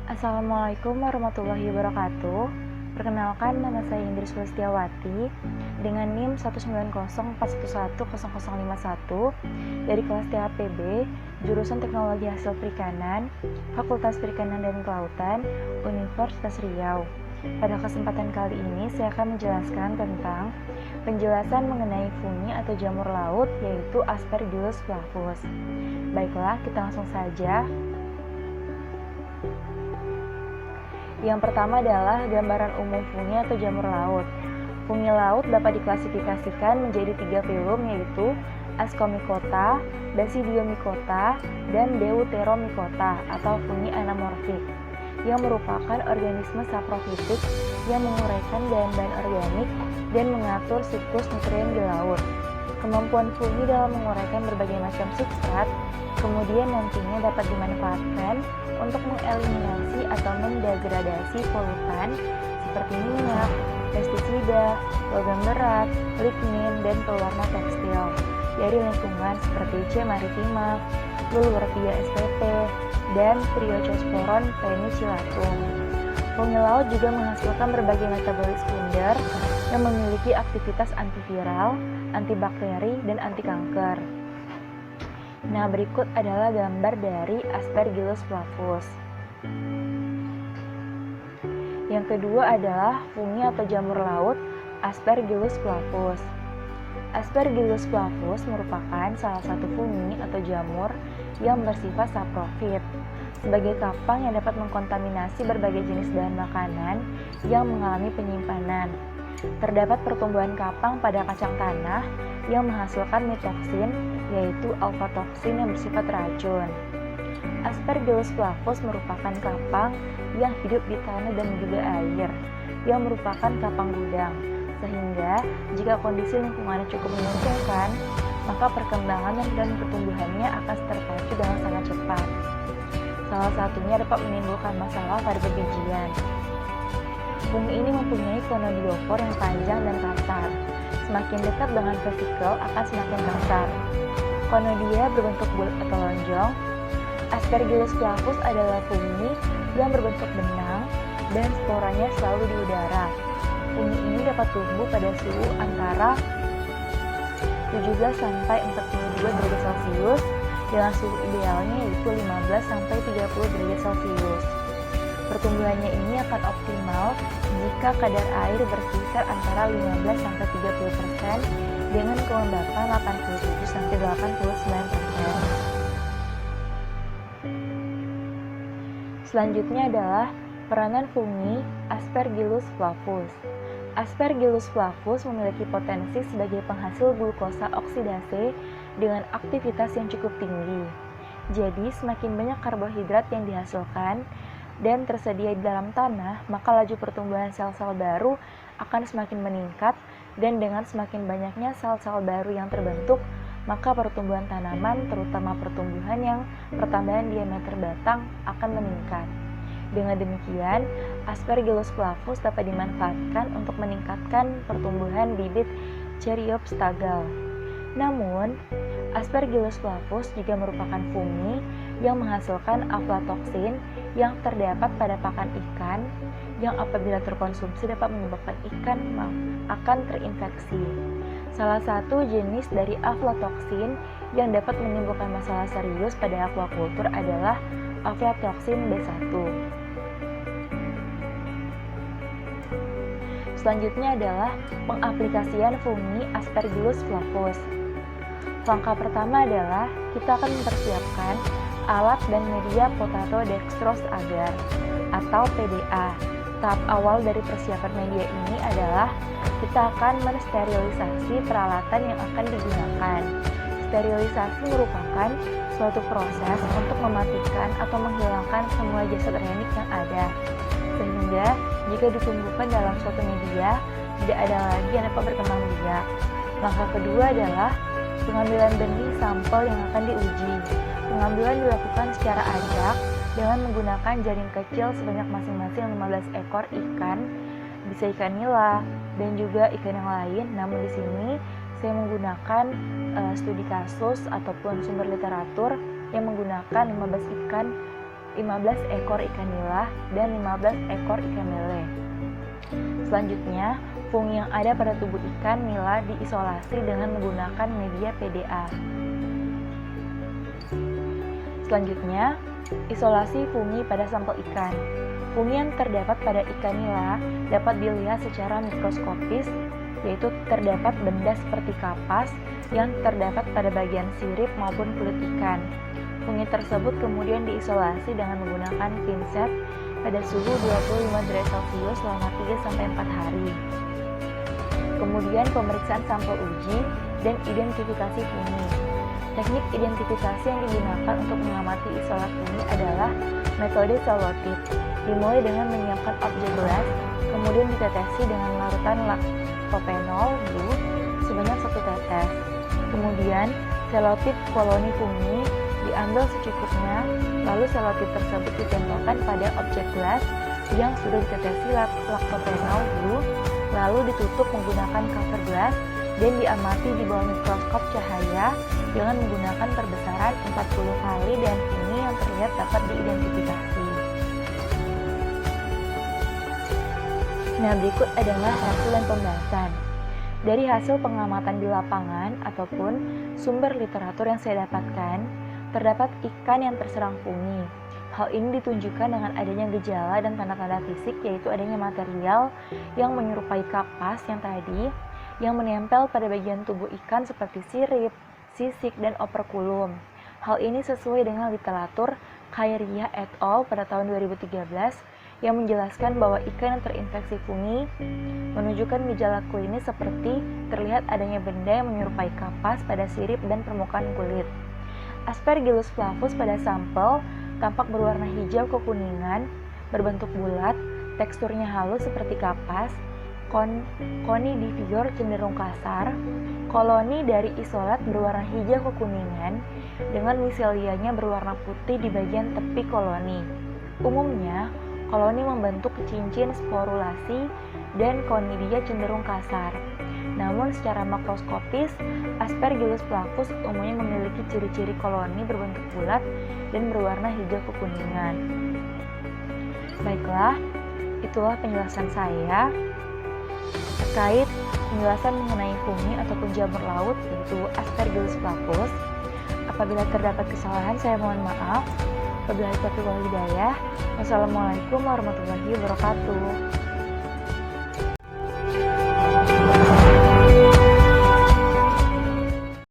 Assalamualaikum warahmatullahi wabarakatuh. Perkenalkan, nama saya Indri Sulistiawati dengan NIM 19041100051 dari kelas THPB, jurusan Teknologi Hasil Perikanan, Fakultas Perikanan dan Kelautan, Universitas Riau. Pada kesempatan kali ini saya akan menjelaskan tentang penjelasan mengenai fungi atau jamur laut, yaitu Aspergillus flavus. Baiklah, kita langsung saja. Yang pertama adalah gambaran umum fungi atau jamur laut. Fungi laut dapat diklasifikasikan menjadi 3 filum, yaitu Ascomycota, Basidiomycota, dan Deuteromycota atau fungi anamorfik, yang merupakan organisme saprofitik yang menguraikan bahan-bahan organik dan mengatur siklus nutrien di laut. Kemampuan fungi dalam menguraikan berbagai macam substrat kemudian nantinya dapat dimanfaatkan untuk mengeliminasi atau mendegradasi polutan seperti minyak, pestisida, logam berat, lignin, dan pewarna tekstil dari lingkungan seperti C. maritima, Luluardia spp, dan Triochosporon penicillatum. Fungi laut juga menghasilkan berbagai metabolit sekunder yang memiliki aktivitas antiviral, antibakteri, dan anti kanker. Nah, berikut adalah gambar dari Aspergillus flavus. Yang kedua adalah fungi atau jamur laut Aspergillus flavus. Aspergillus flavus merupakan salah satu fungi atau jamur yang bersifat saprofit, sebagai kapang yang dapat mengkontaminasi berbagai jenis bahan makanan yang mengalami penyimpanan. Terdapat pertumbuhan kapang pada kacang tanah yang menghasilkan mitoksin, yaitu alfa-toksin yang bersifat racun. Aspergillus flavus merupakan kapang yang hidup di tanah dan juga air, yang merupakan kapang gudang, sehingga jika kondisi lingkungannya cukup menguntungkan, maka perkembangan dan pertumbuhannya akan terpacu dengan sangat cepat. Salah satunya dapat menimbulkan masalah pada bebijian. Fungi ini mempunyai konodiofor yang panjang dan kasar. Semakin dekat dengan vesikel akan semakin kasar. Konodia berbentuk bulat atau lonjong. Aspergillus flavus adalah fungi yang berbentuk benang dan sporanya selalu di udara. Fungi ini dapat tumbuh pada suhu antara 17 sampai 42 derajat Celcius dengan suhu idealnya yaitu 15 sampai 30 derajat Celcius. Pertumbuhannya ini akan optimal jika kadar air berkisar antara 15 sampai 30% dengan kelembapan 87 sampai 89%. Selanjutnya adalah peranan fungi Aspergillus flavus. Aspergillus flavus memiliki potensi sebagai penghasil glukosa oksidase dengan aktivitas yang cukup tinggi. Jadi, semakin banyak karbohidrat yang dihasilkan dan tersedia di dalam tanah, maka laju pertumbuhan sel-sel baru akan semakin meningkat, dan dengan semakin banyaknya sel-sel baru yang terbentuk, maka pertumbuhan tanaman, terutama pertumbuhan yang pertambahan diameter batang, akan meningkat. Dengan demikian, Aspergillus flavus dapat dimanfaatkan untuk meningkatkan pertumbuhan bibit Caryopsis tagal. Namun, Aspergillus flavus juga merupakan fungi yang menghasilkan aflatoksin yang terdapat pada pakan ikan yang apabila terkonsumsi dapat menyebabkan ikan akan terinfeksi. Salah satu jenis dari aflatoksin yang dapat menimbulkan masalah serius pada aquaculture adalah aflatoksin B1. Selanjutnya adalah pengaplikasian fungi Aspergillus flavus. Langkah pertama adalah kita akan mempersiapkan alat dan media potato dextrose agar atau PDA. Tahap awal dari persiapan media ini adalah kita akan mensterilisasi peralatan yang akan digunakan. Sterilisasi merupakan suatu proses untuk mematikan atau menghilangkan semua jasad organik yang ada, sehingga jika ditumbuhkan dalam suatu media, tidak ada lagi yang dapat berkembang biak. Langkah kedua adalah pengambilan benih sampel yang akan diuji. Pengambilan dilakukan secara acak dengan menggunakan jaring kecil sebanyak masing-masing 15 ekor ikan, bisa ikan nila, dan juga ikan yang lain. Namun di sini saya menggunakan studi kasus ataupun sumber literatur yang menggunakan 15 ekor ikan nila dan 15 ekor ikan lele. Selanjutnya, fungi yang ada pada tubuh ikan nila diisolasi dengan menggunakan media PDA. Selanjutnya, isolasi fungi pada sampel ikan. Fungi yang terdapat pada ikan nila dapat dilihat secara mikroskopis, yaitu terdapat benda seperti kapas yang terdapat pada bagian sirip maupun kulit ikan. Fungi tersebut kemudian diisolasi dengan menggunakan pinset pada suhu 25 derajat Celcius selama 3-4 hari. Kemudian pemeriksaan sampel uji dan identifikasi fungi. Teknik identifikasi yang digunakan untuk mengamati isolat fungi adalah metode selotip. Dimulai dengan menyiapkan objek gelas, kemudian ditetesi dengan larutan laktopenol blue sebanyak 1 tetes. Kemudian selotip koloni fungi diambil secukupnya, lalu selotip tersebut ditempelkan pada objek gelas yang sudah ditetesi laktopenol blue, lalu ditutup menggunakan cover gelas dan diamati di bawah mikroskop cahaya dengan menggunakan perbesaran 40 kali dan fungi yang terlihat dapat diidentifikasi. Nah, berikut adalah hasil dan pembahasan. Dari hasil pengamatan di lapangan ataupun sumber literatur yang saya dapatkan, terdapat ikan yang terserang fungi. Hal ini ditunjukkan dengan adanya gejala dan tanda-tanda fisik, yaitu adanya material yang menyerupai kapas yang tadi, yang menempel pada bagian tubuh ikan seperti sirip, sisik, dan operkulum. Hal ini sesuai dengan literatur Khairyah et al. Pada tahun 2013 yang menjelaskan bahwa ikan yang terinfeksi fungi menunjukkan gejala klinis seperti terlihat adanya benda yang menyerupai kapas pada sirip dan permukaan kulit. Aspergillus flavus pada sampel tampak berwarna hijau kekuningan, berbentuk bulat, teksturnya halus seperti kapas, konidivore cenderung kasar. Koloni dari isolat berwarna hijau kekuningan dengan miselianya berwarna putih di bagian tepi koloni. Umumnya, koloni membentuk cincin sporulasi dan konidia cenderung kasar. Namun secara makroskopis, Aspergillus flavus umumnya memiliki ciri-ciri koloni berbentuk bulat dan berwarna hijau kekuningan. Baiklah, itulah penjelasan saya terkait penjelasan mengenai fungi ataupun jamur laut, yaitu Aspergillus flavus. Apabila terdapat kesalahan, saya mohon maaf. Wabillahi taufiq wal hidayah. Wassalamualaikum warahmatullahi wabarakatuh.